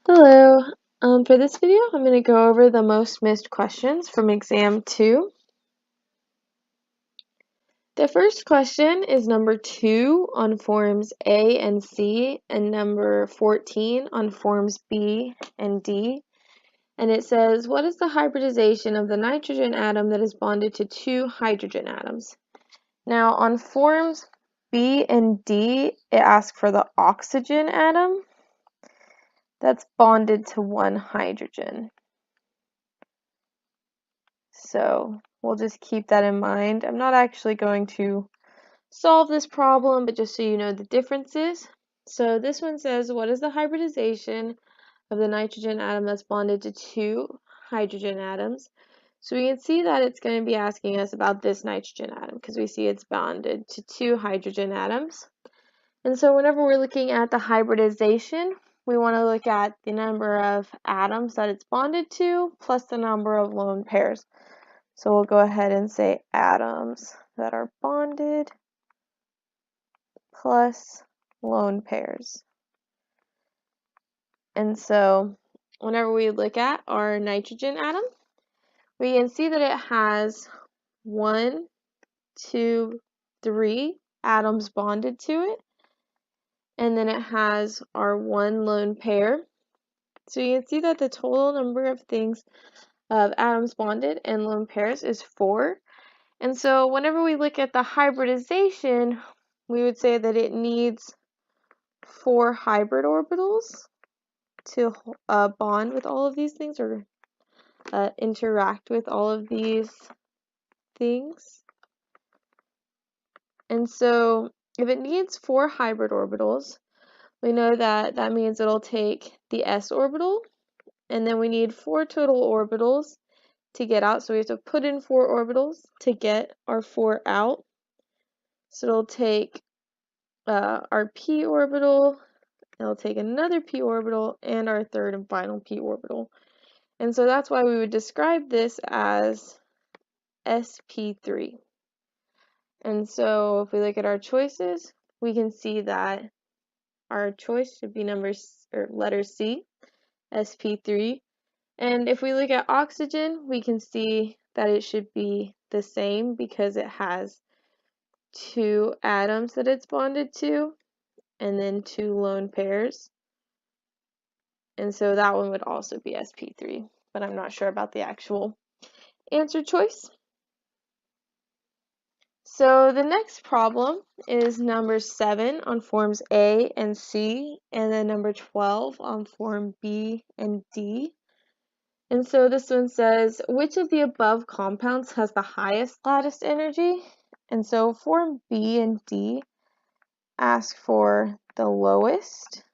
Hello. For this video, I'm going to go over the most missed questions from exam 2. The first question is number 2 on forms A and C and number 14 on forms B and D. And it says, what is the hybridization of the nitrogen atom that is bonded to 2 hydrogen atoms? Now, on forms B and D, it asks for the oxygen atom that's bonded to 1 hydrogen. So we'll just keep that in mind. I'm not actually going to solve this problem, but just so you know the differences. So this one says, what is the hybridization of the nitrogen atom that's bonded to 2 hydrogen atoms? So we can see that it's going to be asking us about this nitrogen atom because we see it's bonded to 2 hydrogen atoms. And so whenever we're looking at the hybridization, we want to look at the number of atoms that it's bonded to plus the number of lone pairs. So we'll go ahead and say atoms that are bonded plus lone pairs. And so whenever we look at our nitrogen atom, we can see that it has 1, 2, 3 atoms bonded to it. And then it has our 1 lone pair. So you can see that the total number of atoms bonded and lone pairs is 4. And so whenever we look at the hybridization, we would say that it needs 4 hybrid orbitals to bond with all of these things or interact with all of these things. And so if it needs 4 hybrid orbitals, we know that that means it'll take the s orbital, and then we need 4 total orbitals to get out. So we have to put in 4 orbitals to get our 4 out. So it'll take our p orbital, it'll take another p orbital, and our third and final p orbital. And so that's why we would describe this as sp3. And so if we look at our choices, we can see that our choice should be letter C, sp3. And if we look at oxygen, we can see that it should be the same because it has 2 atoms that it's bonded to and then 2 lone pairs. And so that one would also be sp3, but I'm not sure about the actual answer choice. So the next problem is number 7 on forms A and C, and then number 12 on form B and D. And so this one says, which of the above compounds has the highest lattice energy? And so form B and D ask for the lowest.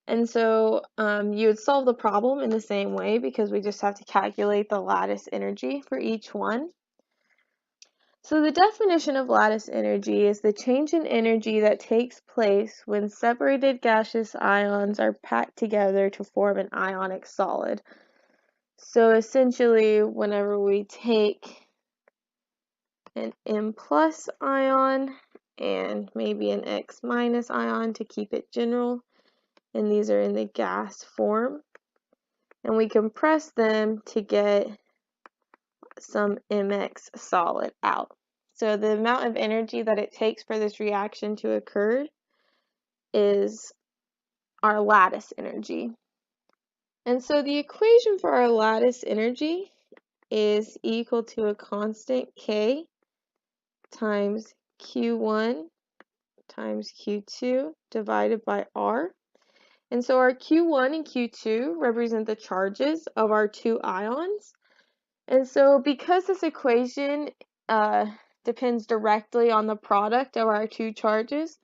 And so you would solve the problem in the same way because we just have to calculate the lattice energy for each one. So the definition of lattice energy is the change in energy that takes place when separated gaseous ions are packed together to form an ionic solid. So essentially, whenever we take an M plus ion and maybe an X minus ion to keep it general, and these are in the gas form, and we compress them to get some MX solid out. So the amount of energy that it takes for this reaction to occur is our lattice energy. And so the equation for our lattice energy is equal to a constant K times Q1 times Q2 divided by R. And so our Q1 and Q2 represent the charges of our 2 ions. And so because this equation depends directly on the product of our 2 charges,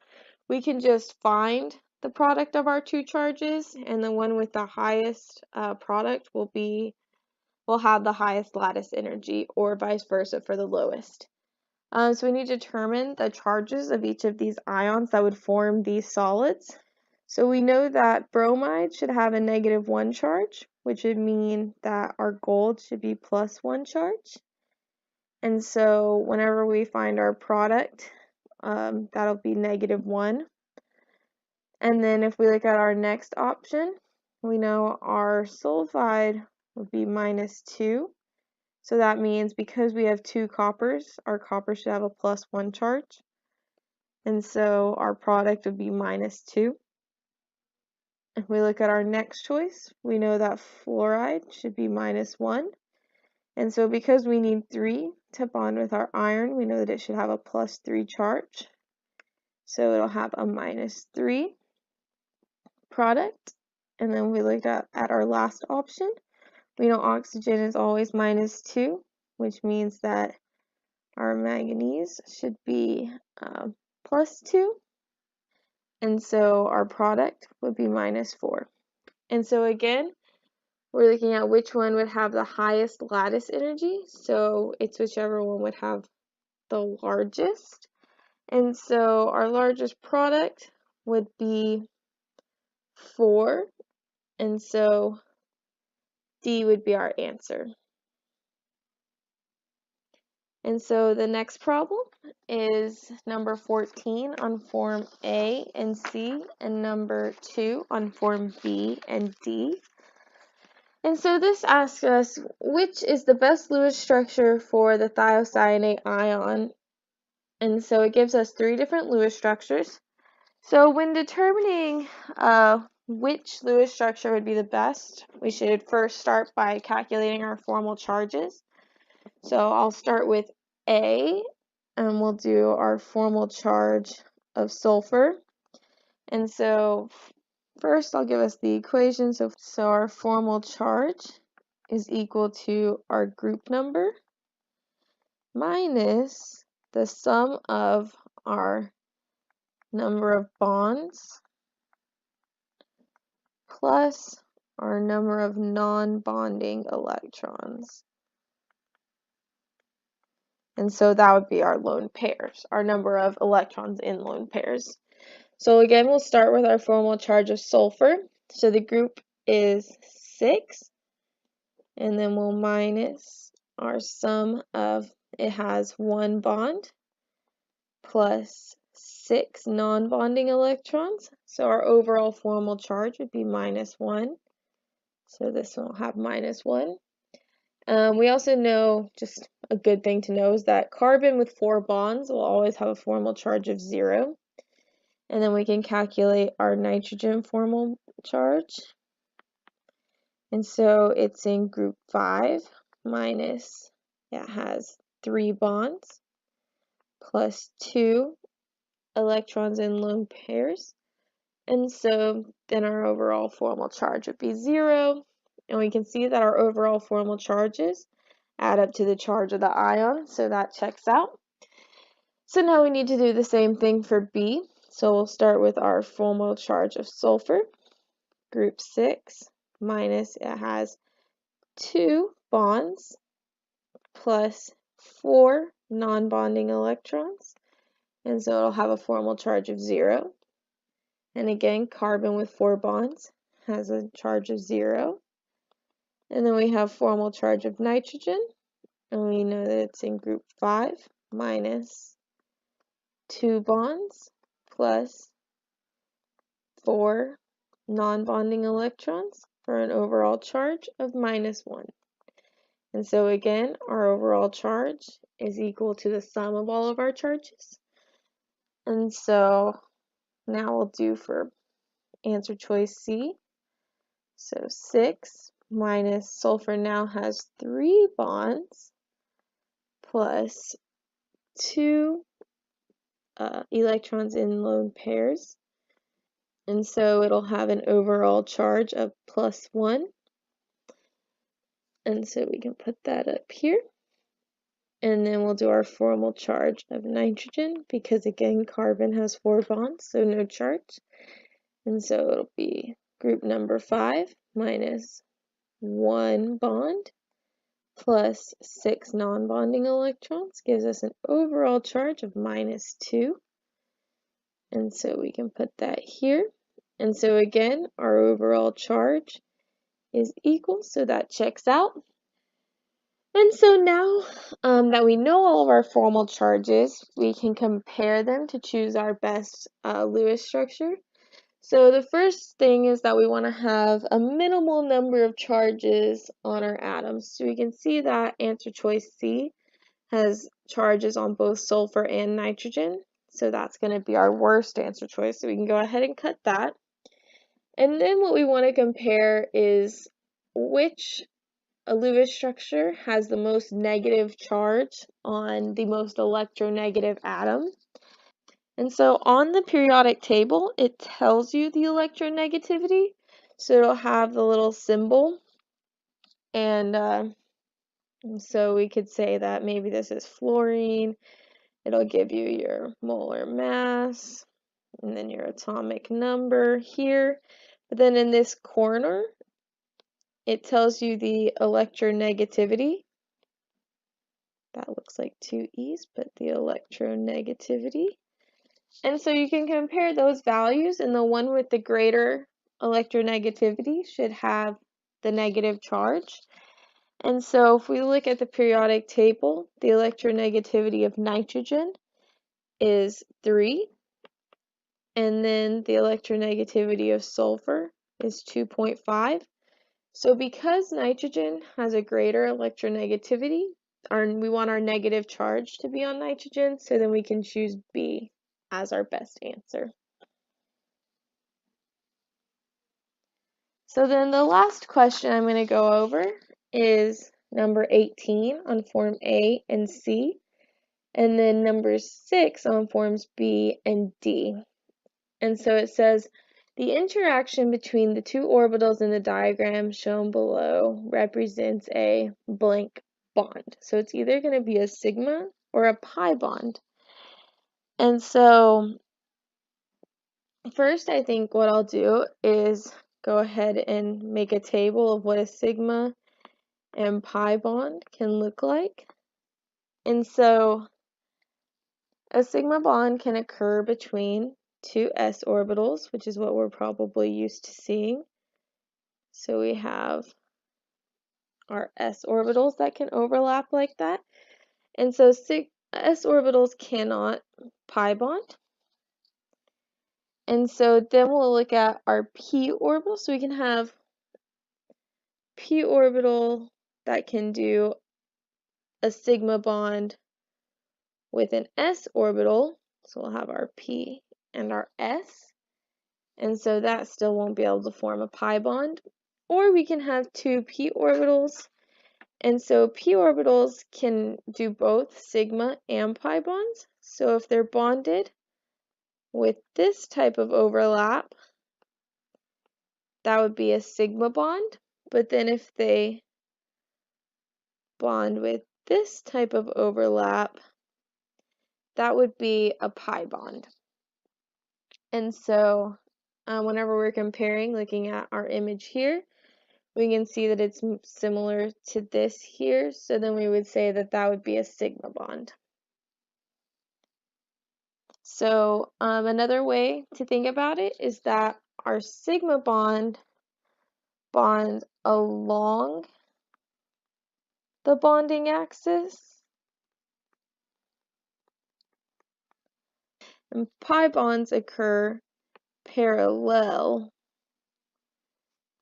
we can just find the product of our 2 charges, and the one with the highest product will have the highest lattice energy, or vice versa for the lowest. So we need to determine the charges of each of these ions that would form these solids. So we know that bromide should have a -1 charge, which would mean that our gold should be +1 charge. And so whenever we find our product, that'll be -1. And then if we look at our next option, we know our sulfide would be -2. So that means because we have 2 coppers, our copper should have a +1 charge. And so our product would be -2. If we look at our next choice, we know that fluoride should be -1. And so because we need 3 to bond with our iron, we know that it should have a +3 charge. So it'll have a -3 product. And then we looked at our last option. We know oxygen is always -2, which means that our manganese should be +2. And so our product would be -4. And so again, we're looking at which one would have the highest lattice energy. So it's whichever one would have the largest. And so our largest product would be 4. And so D would be our answer. And so the next problem is number 14 on form A and C, and number 2 on form B and D. And so this asks us, which is the best Lewis structure for the thiocyanate ion? And so it gives us 3 different Lewis structures. So when determining which Lewis structure would be the best, we should first start by calculating our formal charges. So I'll start with A, and we'll do our formal charge of sulfur. And so first I'll give us the equation. So our formal charge is equal to our group number minus the sum of our number of bonds plus our number of non-bonding electrons. And so that would be our lone pairs, our number of electrons in lone pairs. So again, we'll start with our formal charge of sulfur. So the group is 6, and then we'll minus our sum of, it has 1 bond plus 6 non-bonding electrons. So our overall formal charge would be -1. So this one will have -1. We also know, just a good thing to know, is that carbon with 4 bonds will always have a formal charge of 0. And then we can calculate our nitrogen formal charge. And so it's in group 5 minus, it has 3 bonds plus 2 electrons in lone pairs. And so then our overall formal charge would be 0. And we can see that our overall formal charges add up to the charge of the ion, so that checks out. So now we need to do the same thing for B. So we'll start with our formal charge of sulfur, group 6, minus, it has 2 bonds plus 4 non-bonding electrons, and so it'll have a formal charge of 0. And again, carbon with 4 bonds has a charge of 0. And then we have formal charge of nitrogen, and we know that it's in group 5 minus 2 bonds plus 4 non-bonding electrons for an overall charge of -1. And so again, our overall charge is equal to the sum of all of our charges. And so now we'll do for answer choice C. So 6 minus sulfur now has 3 bonds plus 2 electrons in lone pairs. And so it'll have an overall charge of +1. And so we can put that up here. And then we'll do our formal charge of nitrogen, because again, carbon has 4 bonds, so no charge. And so it'll be group number 5 minus 1 bond plus 6 non-bonding electrons gives us an overall charge of -2. And so we can put that here. And so again, our overall charge is equal, so that checks out. And so now that we know all of our formal charges, we can compare them to choose our best Lewis structure. So the first thing is that we want to have a minimal number of charges on our atoms. So we can see that answer choice C has charges on both sulfur and nitrogen. So that's going to be our worst answer choice. So we can go ahead and cut that. And then what we want to compare is which Lewis structure has the most negative charge on the most electronegative atom. And so on the periodic table, it tells you the electronegativity. So it'll have the little symbol. And so we could say that maybe this is fluorine. It'll give you your molar mass and then your atomic number here. But then in this corner, it tells you the electronegativity. That looks like two E's, but the electronegativity. And so you can compare those values, and the one with the greater electronegativity should have the negative charge. And so if we look at the periodic table, the electronegativity of nitrogen is 3, and then the electronegativity of sulfur is 2.5. So because nitrogen has a greater electronegativity, we want our negative charge to be on nitrogen, so then we can choose B as our best answer. So then the last question I'm going to go over is number 18 on form A and C, and then number 6 on forms B and D. And so it says, the interaction between the two orbitals in the diagram shown below represents a blank bond. So it's either going to be a sigma or a pi bond. And so first, I think what I'll do is go ahead and make a table of what a sigma and pi bond can look like. And so a sigma bond can occur between two s orbitals, which is what we're probably used to seeing. So we have our s orbitals that can overlap like that. And so s orbitals cannot pi bond. And so then we'll look at our p orbital. So we can have p orbital that can do a sigma bond with an s orbital. So we'll have our p and our s. And so that still won't be able to form a pi bond. Or we can have two p orbitals. And so p orbitals can do both sigma and pi bonds. So if they're bonded with this type of overlap, that would be a sigma bond. But then if they bond with this type of overlap, that would be a pi bond. And so whenever we're comparing, looking at our image here, we can see that it's similar to this here. So then we would say that that would be a sigma bond. So another way to think about it is that our sigma bond bonds along the bonding axis, and pi bonds occur parallel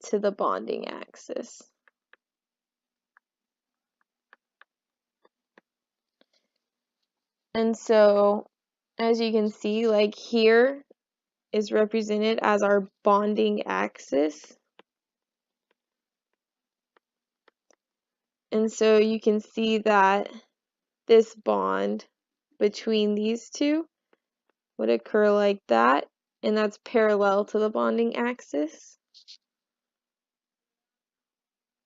to the bonding axis. And so as you can see, like here is represented as our bonding axis. And so you can see that this bond between these two would occur like that, and that's parallel to the bonding axis.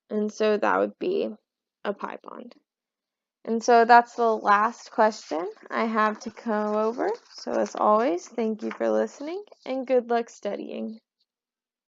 And so that would be a pi bond. And so that's the last question I have to go over. So as always, thank you for listening and good luck studying.